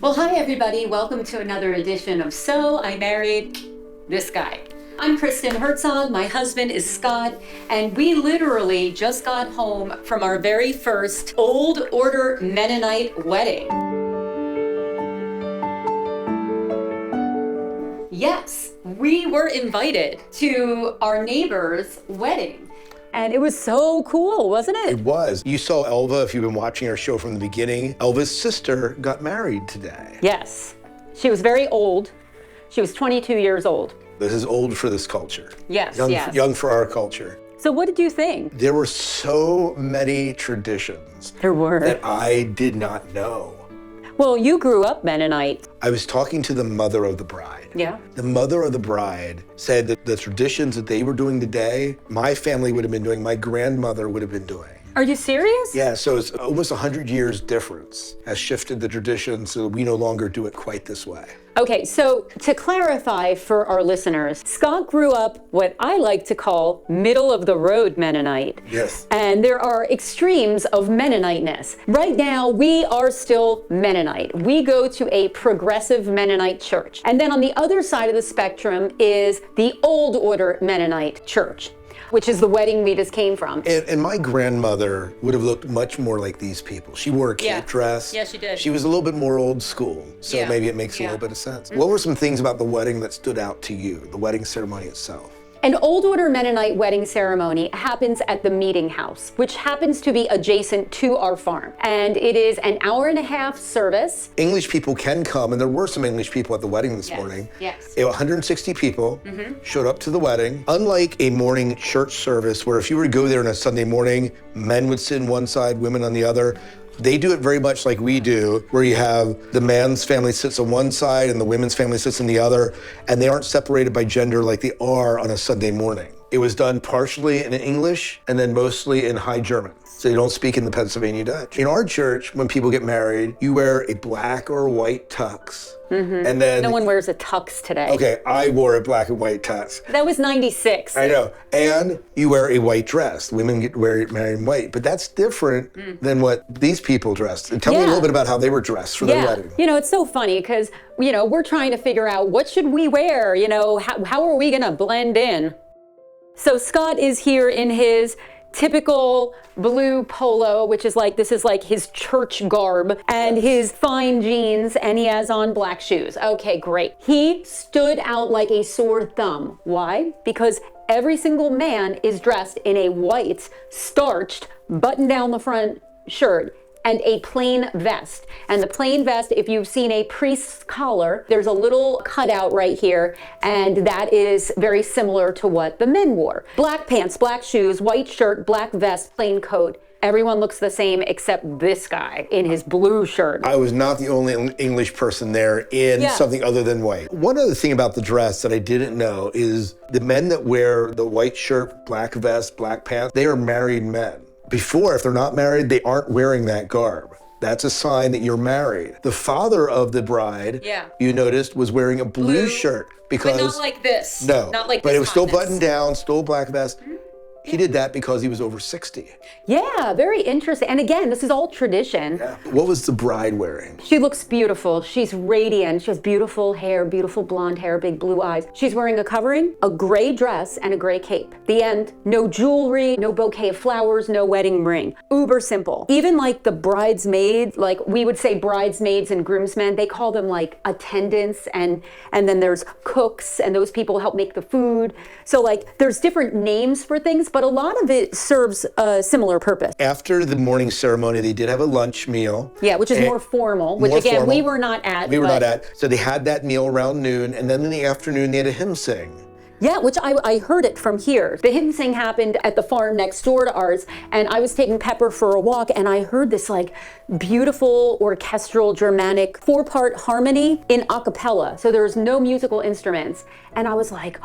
Well, hi everybody. Welcome to another edition of So I Married This Guy. I'm Kristen Herzog, my husband is Scott, and we literally just got home from our very first Old Order Mennonite wedding. Yes, we were invited to our neighbor's wedding. And it was so cool, wasn't it? It was. You saw Elva, if you've been watching our show from the beginning. Elva's sister got married today. Yes. She was very old. She was 22 years old. This is old for this culture. Yes, Young for our culture. So what did you think? There were so many traditions There were. that I did not know. Well, you grew up Mennonite. I was talking to the mother of the bride. Yeah. The mother of the bride said that the traditions that they were doing today, my family would have been doing, my grandmother would have been doing. Are you serious? Yeah, so it's almost 100 years difference has shifted the tradition so that we no longer do it quite this way. Okay, so to clarify for our listeners, Scott grew up what I like to call middle of the road Mennonite. Yes. And there are extremes of Mennoniteness. Right now, we are still Mennonite. We go to a progressive Mennonite church. And then on the other side of the spectrum is the Old Order Mennonite Church, which is the wedding we just came from. And my grandmother would have looked much more like these people. She wore a cape dress. Yeah, she did. She was a little bit more old school, so maybe it makes a little bit of sense. What were some things about the wedding that stood out to you, the wedding ceremony itself? An Old Order Mennonite wedding ceremony happens at the meeting house, which happens to be adjacent to our farm. And it is an hour-and-a-half service. English people can come, and there were some English people at the wedding this morning. Yes. 160 people showed up to the wedding. Unlike a morning church service where if you were to go there on a Sunday morning, men would sit on one side, women on the other. They do it very much like we do, where you have the man's family sits on one side and the women's family sits on the other, and they aren't separated by gender like they are on a Sunday morning. It was done partially in English and then mostly in High German. So you don't speak in the Pennsylvania Dutch. In our church, when people get married, you wear a black or white tux. And then No one wears a tux today. okay, I wore a black and white tux. That was 96. I know. And you wear a white dress. Women get married in white, but that's different than what these people dressed. And tell me a little bit about how they were dressed for their wedding. You know, it's so funny because, you know, we're trying to figure out what should we wear? You know, how are we going to blend in? So Scott is here in his typical blue polo, which is like, this is like his church garb, and his fine jeans, and he has on black shoes. Okay, great. He stood out like a sore thumb. Why? Because every single man is dressed in a white, starched, button down the front shirt and a plain vest. And the plain vest, if you've seen a priest's collar, there's a little cutout right here, and that is very similar to what the men wore. Black pants, black shoes, white shirt, black vest, plain coat. Everyone looks the same except this guy in his blue shirt. I was not the only English person there in something other than white. One other thing about the dress that I didn't know is the men that wear the white shirt, black vest, black pants, they are married men. Before, if they're not married, they aren't wearing that garb. That's a sign that you're married. The father of the bride, you noticed, was wearing a blue shirt because— But not like this. No, not like but this it was still hotness. buttoned down, still black vest. He did that because he was over 60. Yeah, very interesting. And again, this is all tradition. Yeah. What was the bride wearing? She looks beautiful. She's radiant. She has beautiful hair, beautiful blonde hair, big blue eyes. She's wearing a covering, a gray dress, and a gray cape. The end. No jewelry, no bouquet of flowers, no wedding ring. Uber simple. Even like the bridesmaid, like we would say bridesmaids and groomsmen, they call them like attendants, and then there's cooks, and those people help make the food. So like there's different names for things, but a lot of it serves a similar purpose. After the morning ceremony, they did have a lunch meal. Yeah, which is more formal, which more again, formal. we were not at. We were not at. So they had that meal around noon, and then in the afternoon, they had a hymn sing. Yeah, which I heard it from here. The hymn sing happened at the farm next door to ours, and I was taking Pepper for a walk, and I heard this like beautiful orchestral Germanic 4-part harmony in a cappella. So there was no musical instruments, and I was like,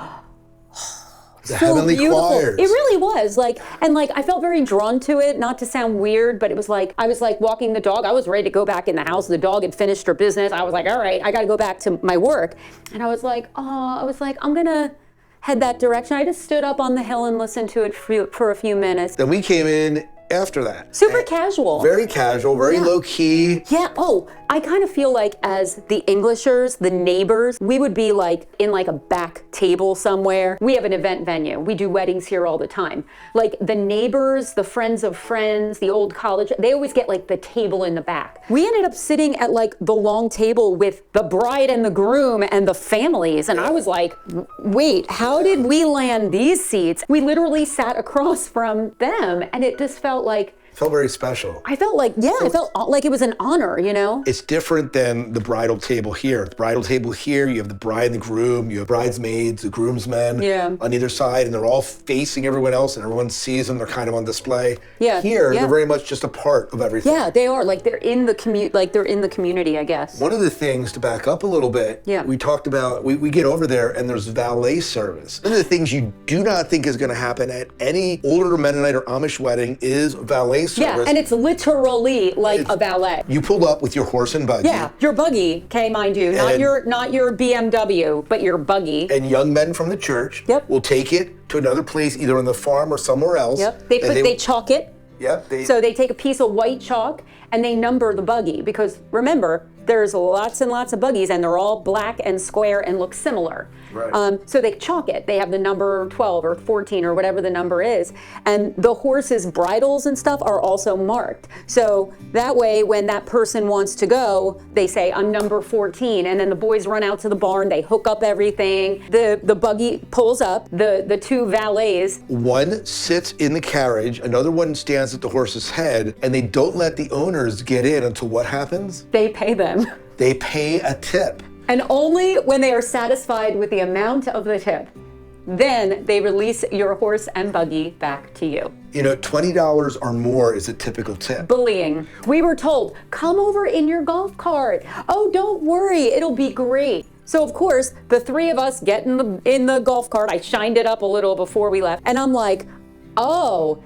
The so heavenly beautiful. choirs. It really was like, and like I felt very drawn to it, not to sound weird, but it was like, I was like walking the dog. I was ready to go back in the house. The dog had finished her business. I was like, all right, I got to go back to my work. And I was like, I'm going to head that direction. I just stood up on the hill and listened to it for a few minutes. Then we came in after that. Super casual. Very casual, very low key. Yeah, oh, I kind of feel like as the Englishers, the neighbors, we would be like in like a back table somewhere. We have an event venue. We do weddings here all the time. Like the neighbors, the friends of friends, the old college, they always get like the table in the back. We ended up sitting at like the long table with the bride and the groom and the families. And I was like, wait, how did we land these seats? We literally sat across from them, and it just felt like, Felt very special. I felt like, I felt like it was an honor, you know? It's different than the bridal table here. The bridal table here, you have the bride and the groom, you have bridesmaids, the groomsmen on either side, and they're all facing everyone else, and everyone sees them. They're kind of on display. Yeah. Here, they're very much just a part of everything. Yeah, they are. Like they're in the community, I guess. One of the things, to back up a little bit, we talked about, we get over there and there's valet service. One of the things you do not think is going to happen at any Old Order Mennonite or Amish wedding is valet service. Yeah, and it's literally like a valet. You pulled up with your horse and buggy. Yeah, your buggy, okay, mind you, not your BMW, but your buggy. And young men from the church will take it to another place, either on the farm or somewhere else. Yep, they chalk it. Yep. So they take a piece of white chalk and they number the buggy, because remember, there's lots and lots of buggies and they're all black and square and look similar. Right. So they chalk it. They have the number 12 or 14 or whatever the number is. And the horses' bridles and stuff are also marked. So that way, when that person wants to go, they say, I'm number 14. And then the boys run out to the barn, they hook up everything. The buggy pulls up, the two valets. One sits in the carriage, another one stands at the horse's head, and they don't let the owners get in until what happens? They pay them. They pay a tip. And only when they are satisfied with the amount of the tip, then they release your horse and buggy back to you. You know, $20 or more is a typical tip. Bullying. We were told, come over in your golf cart. Oh, don't worry, it'll be great. So of course, the three of us get in the golf cart. I shined it up a little before we left, and I'm like, oh,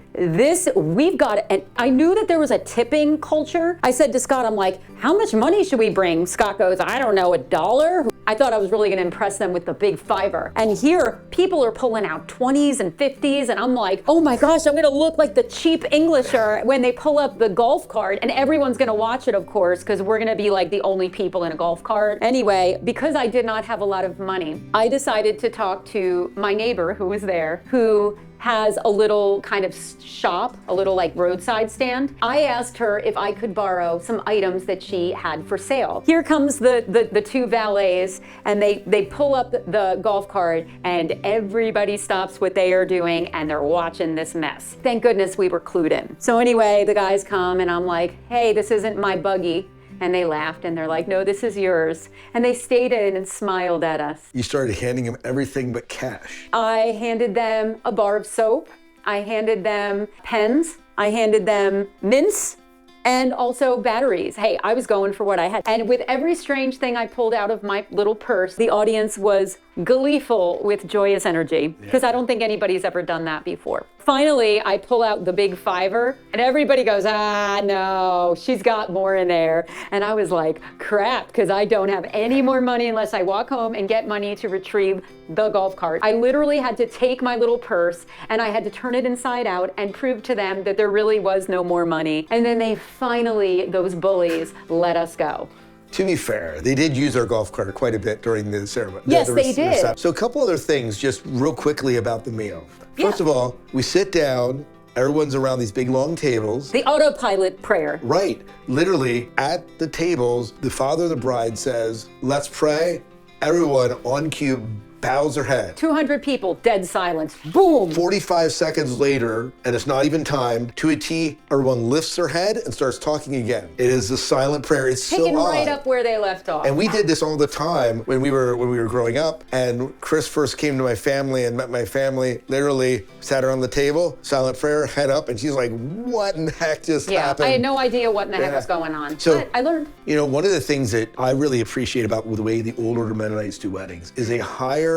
we've got it. And I knew that there was a tipping culture. I said to Scott, I'm like, how much money should we bring? Scott goes, I don't know, $1? I thought I was really gonna impress them with the big $5. And here, people are pulling out 20s and 50s, and I'm like, oh my gosh, I'm gonna look like the cheap Englisher when they pull up the golf cart, and everyone's gonna watch it, of course, because we're gonna be like the only people in a golf cart. Anyway, because I did not have a lot of money, I decided to talk to my neighbor who was there, who has a little kind of shop, a little like roadside stand. I asked her if I could borrow some items that she had for sale. Here comes the two valets, and they pull up the golf cart, and everybody stops what they are doing, and they're watching this mess. Thank goodness we were clued in. So anyway, the guys come, and I'm like, hey, this isn't my buggy. And they laughed, and they're like, no, this is yours. And they stayed in and smiled at us. You started handing them everything but cash. I handed them a bar of soap. I handed them pens. I handed them mints and also batteries. Hey, I was going for what I had. And with every strange thing I pulled out of my little purse, the audience was gleeful with joyous energy, because I don't think anybody's ever done that before. Finally, I pull out the big $5, and everybody goes, no, she's got more in there. And I was like, crap, because I don't have any more money unless I walk home and get money to retrieve the golf cart. I literally had to take my little purse, and I had to turn it inside out and prove to them that there really was no more money. And then they finally, those bullies, let us go. To be fair, they did use our golf cart quite a bit during the ceremony. Yes, they did. So a couple other things, just real quickly about the meal. First of all, we sit down, everyone's around these big long tables. The Autopilot Prayer. Right. Literally, at the tables, the father of the bride says, let's pray. Everyone on cue bows their head. 200 people, dead silence. Boom! 45 seconds later, and it's not even timed, to a T, everyone lifts their head and starts talking again. It is the silent prayer. It's Picking so odd. right up where they left off. And we did this all the time when we were growing up. And Chris first came to my family and met my family. Literally sat around the table, silent prayer, head up, and she's like, "What in the heck just happened?" I had no idea what in the heck was going on. So, but I learned. You know, one of the things that I really appreciate about the way the Old Order Mennonites do weddings is they hire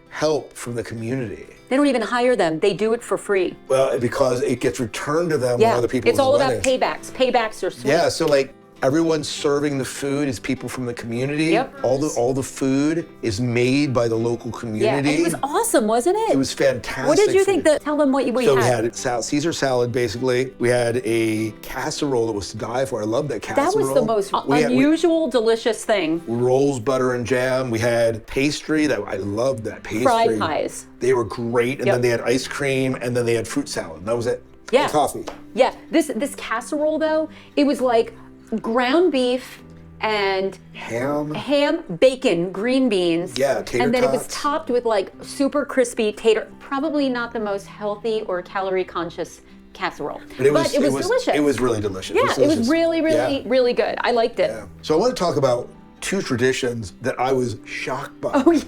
help from the community. They don't even hire them. They do it for free. Well, because it gets returned to them when other people. It's all about paybacks. Paybacks are sweet. Yeah, so like Everyone serving the food is people from the community. Yep. All the food is made by the local community. Yeah, and it was awesome, wasn't it? It was fantastic. What did you think? Tell them what you So had. we had Caesar salad, basically. We had a casserole that was to die for. I love that casserole. That was the most unusual, delicious thing. Rolls, butter, and jam. We had pastry. I loved that pastry. Fried pies. They were great. And then they had ice cream, and then they had fruit salad. And that was it. Yeah. And coffee. Yeah. This casserole, though, it was like ground beef and ham, bacon, green beans. Yeah, tater And then it was tots. topped with like super crispy tater. Probably not the most healthy or calorie conscious casserole. But it was delicious. It was really delicious. Yeah, it was really, really good. I liked it. Yeah. So I want to talk about two traditions that I was shocked by. Oh, yeah.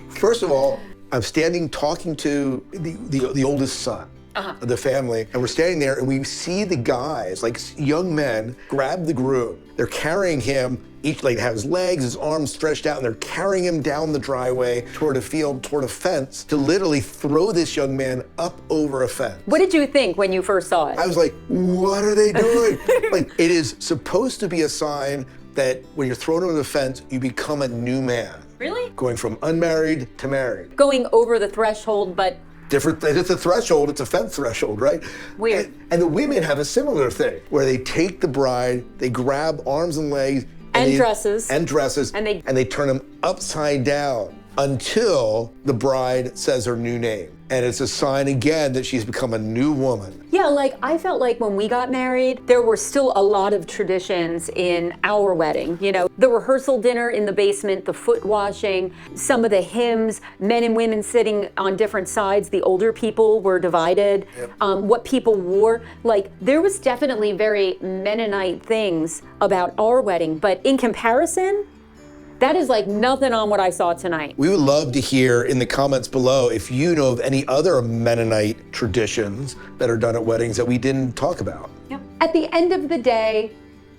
First of all, I'm standing talking to the oldest son of the family, and we're standing there and we see the guys, like young men, grab the groom. They're carrying him, each like have his legs, his arms stretched out, and they're carrying him down the driveway toward a field, toward a fence, to literally throw this young man up over a fence. What did you think when you first saw it? I was like, what are they doing? Like, it is supposed to be a sign that when you're thrown over the fence, you become a new man. Really? Going from unmarried to married. Going over the threshold, but Different, it's a threshold, it's a fence threshold, right? Weird. And the women have a similar thing, where they take the bride, they grab arms and legs. dresses. And dresses. And they turn them upside down until the bride says her new name. And it's a sign again that she's become a new woman. Yeah, like I felt like when we got married, there were still a lot of traditions in our wedding. You know, the rehearsal dinner in the basement, the foot washing, some of the hymns, men and women sitting on different sides. The older people were divided. Yep. What people wore, like there was definitely very Mennonite things about our wedding, but in comparison, that is like nothing on what I saw tonight. We would love to hear in the comments below if you know of any other Mennonite traditions that are done at weddings that we didn't talk about. Yep. At the end of the day,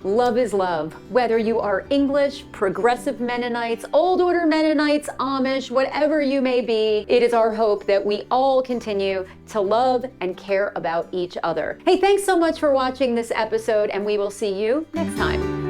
love is love. Whether you are English, progressive Mennonites, Old Order Mennonites, Amish, whatever you may be, it is our hope that we all continue to love and care about each other. Hey, thanks so much for watching this episode, and we will see you next time.